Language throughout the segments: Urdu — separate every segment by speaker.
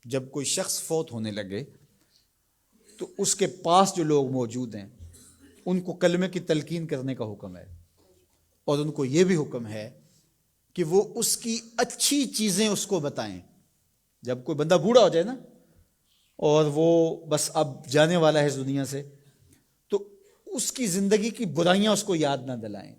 Speaker 1: جب کوئی شخص فوت ہونے لگے تو اس کے پاس جو لوگ موجود ہیں ان کو کلمے کی تلقین کرنے کا حکم ہے، اور ان کو یہ بھی حکم ہے کہ وہ اس کی اچھی چیزیں اس کو بتائیں۔ جب کوئی بندہ بوڑھا ہو جائے نا اور وہ بس اب جانے والا ہے اس دنیا سے، تو اس کی زندگی کی برائیاں اس کو یاد نہ دلائیں،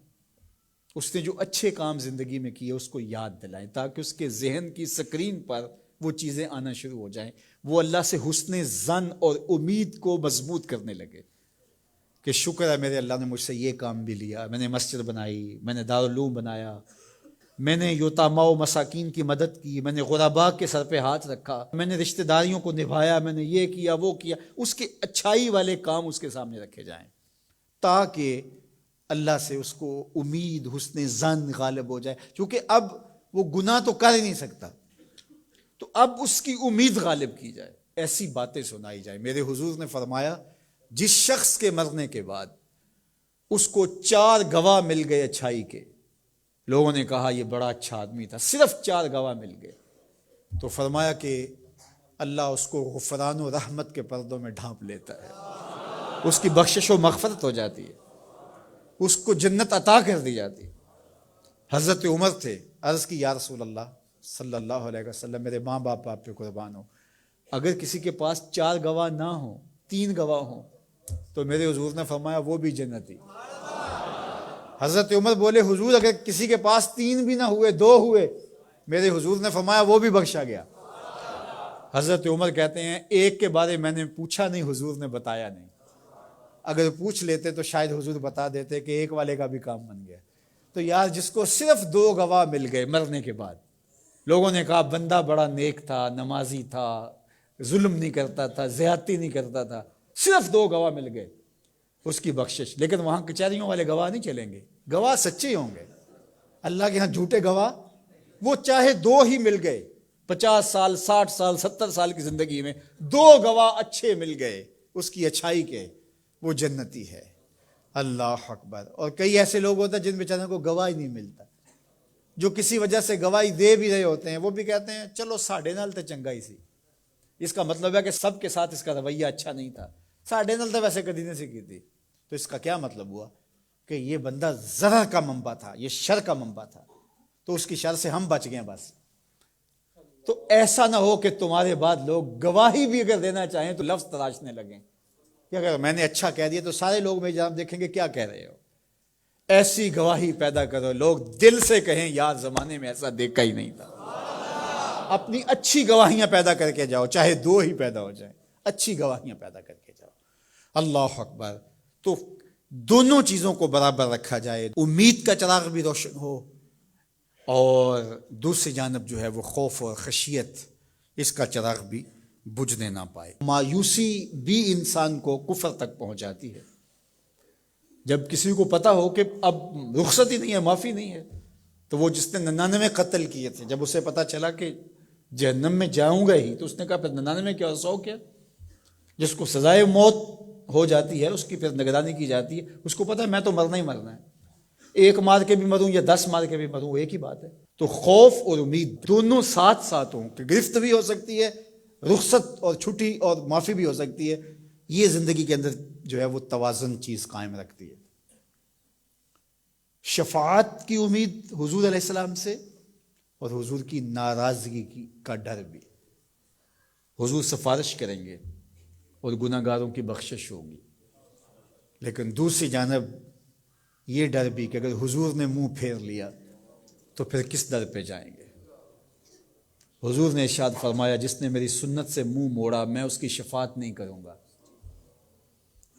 Speaker 1: اس نے جو اچھے کام زندگی میں کیے اس کو یاد دلائیں، تاکہ اس کے ذہن کی سکرین پر وہ چیزیں آنا شروع ہو جائیں، وہ اللہ سے حسن ظن اور امید کو مضبوط کرنے لگے کہ شکر ہے میرے اللہ نے مجھ سے یہ کام بھی لیا، میں نے مسجد بنائی، میں نے دارالعلوم بنایا، میں نے یتامیٰ و مساکین کی مدد کی، میں نے غرباء کے سر پہ ہاتھ رکھا، میں نے رشتہ داریوں کو نبھایا، میں نے یہ کیا وہ کیا۔ اس کے اچھائی والے کام اس کے سامنے رکھے جائیں تاکہ اللہ سے اس کو امید حسن ظن غالب ہو جائے، کیونکہ اب وہ گناہ تو کر ہی نہیں سکتا، تو اب اس کی امید غالب کی جائے، ایسی باتیں سنائی جائیں۔ میرے حضور نے فرمایا جس شخص کے مرنے کے بعد اس کو 4 گواہ مل گئے اچھائی کے، لوگوں نے کہا یہ بڑا اچھا آدمی تھا، صرف 4 گواہ مل گئے، تو فرمایا کہ اللہ اس کو غفران و رحمت کے پردوں میں ڈھانپ لیتا ہے، اس کی بخشش و مغفرت ہو جاتی ہے، اس کو جنت عطا کر دی جاتی ہے۔ حضرت عمر تھے، عرض کی یا رسول اللہ صلی اللہ علیہ وسلم، میرے ماں باپ آپ پہ قربان ہو، اگر کسی کے پاس 4 گواہ نہ ہوں، 3 گواہ ہوں، تو میرے حضور نے فرمایا وہ بھی جنتی۔ حضرت عمر بولے حضور اگر کسی کے پاس 3 بھی نہ ہوئے، 2 ہوئے، میرے حضور نے فرمایا وہ بھی بخشا گیا۔ حضرت عمر کہتے ہیں ایک کے بارے میں نے پوچھا نہیں، حضور نے بتایا نہیں، اگر پوچھ لیتے تو شاید حضور بتا دیتے کہ ایک والے کا بھی کام بن گیا۔ تو یار جس کو صرف 2 گواہ مل گئے مرنے کے بعد، لوگوں نے کہا بندہ بڑا نیک تھا، نمازی تھا، ظلم نہیں کرتا تھا، زیادتی نہیں کرتا تھا، صرف 2 گواہ مل گئے، اس کی بخشش۔ لیکن وہاں کچہریوں والے گواہ نہیں چلیں گے، گواہ سچے ہوں گے، اللہ کے ہاں جھوٹے گواہ وہ چاہے 2 ہی مل گئے، 50 سال 60 سال 70 سال کی زندگی میں 2 گواہ اچھے مل گئے اس کی اچھائی کے، وہ جنتی ہے۔ اللہ اکبر۔ اور کئی ایسے لوگ ہوتے ہیں جن بیچاروں کو گواہ ہی نہیں ملتا، جو کسی وجہ سے گواہی دے بھی رہے ہوتے ہیں، وہ بھی کہتے ہیں چلو ساڑھے نال تے چنگا ہی سی۔ اس کا مطلب ہے کہ سب کے ساتھ اس کا رویہ اچھا نہیں تھا، ساڑھے نال تو ویسے کدی نہیں سی کی تھی۔ تو اس کا کیا مطلب ہوا کہ یہ بندہ ضرر کا منبع تھا، یہ شر کا منبع تھا، تو اس کی شر سے ہم بچ گئے بس۔ تو ایسا نہ ہو کہ تمہارے بعد لوگ گواہی بھی اگر دینا چاہیں تو لفظ تراشنے لگیں کہ اگر میں نے اچھا کہہ دیا تو سارے لوگ میری جانب دیکھیں گے کیا کہہ رہے ہو۔ ایسی گواہی پیدا کرو لوگ دل سے کہیں یار زمانے میں ایسا دیکھا ہی نہیں تھا۔ اپنی اچھی گواہیاں پیدا کر کے جاؤ، چاہے 2 ہی پیدا ہو جائیں، اچھی گواہیاں پیدا کر کے جاؤ۔ اللہ اکبر۔ تو دونوں چیزوں کو برابر رکھا جائے، امید کا چراغ بھی روشن ہو اور دوسری جانب جو ہے وہ خوف اور خشیت، اس کا چراغ بھی بجھنے نہ پائے۔ مایوسی بھی انسان کو کفر تک پہنچاتی ہے۔ جب کسی کو پتا ہو کہ اب رخصت ہی نہیں ہے، معافی نہیں ہے، تو وہ جس نے 99 قتل کیے تھے، جب اسے پتا چلا کہ جہنم میں جاؤں گا ہی، تو اس نے کہا پھر 99 کیا 100 کیا؟ جس کو سزائے موت ہو جاتی ہے اس کی پھر نگرانی کی جاتی ہے، اس کو پتا ہے میں تو مرنا ہی مرنا ہے، 1 مار کے بھی مروں یا 10 مار کے بھی مروں، ایک ہی بات ہے۔ تو خوف اور امید دونوں ساتھ ساتھ ہوں کہ گرفت بھی ہو سکتی ہے، رخصت اور چھٹی اور معافی بھی ہو سکتی ہے، یہ زندگی کے اندر جو ہے وہ توازن چیز قائم رکھتی ہے۔ شفاعت کی امید حضور علیہ السلام سے، اور حضور کی ناراضگی کا ڈر بھی۔ حضور سفارش کریں گے اور گناہ گاروں کی بخشش ہوگی، لیکن دوسری جانب یہ ڈر بھی کہ اگر حضور نے منہ پھیر لیا تو پھر کس در پہ جائیں گے۔ حضور نے ارشاد فرمایا جس نے میری سنت سے منہ موڑا میں اس کی شفاعت نہیں کروں گا،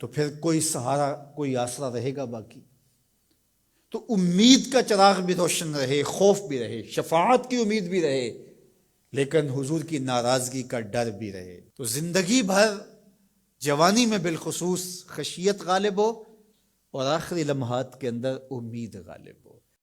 Speaker 1: تو پھر کوئی سہارا کوئی آسرا رہے گا باقی؟ تو امید کا چراغ بھی روشن رہے، خوف بھی رہے، شفاعت کی امید بھی رہے، لیکن حضور کی ناراضگی کا ڈر بھی رہے۔ تو زندگی بھر جوانی میں بالخصوص خشیت غالب ہو اور آخری لمحات کے اندر امید غالب ہو۔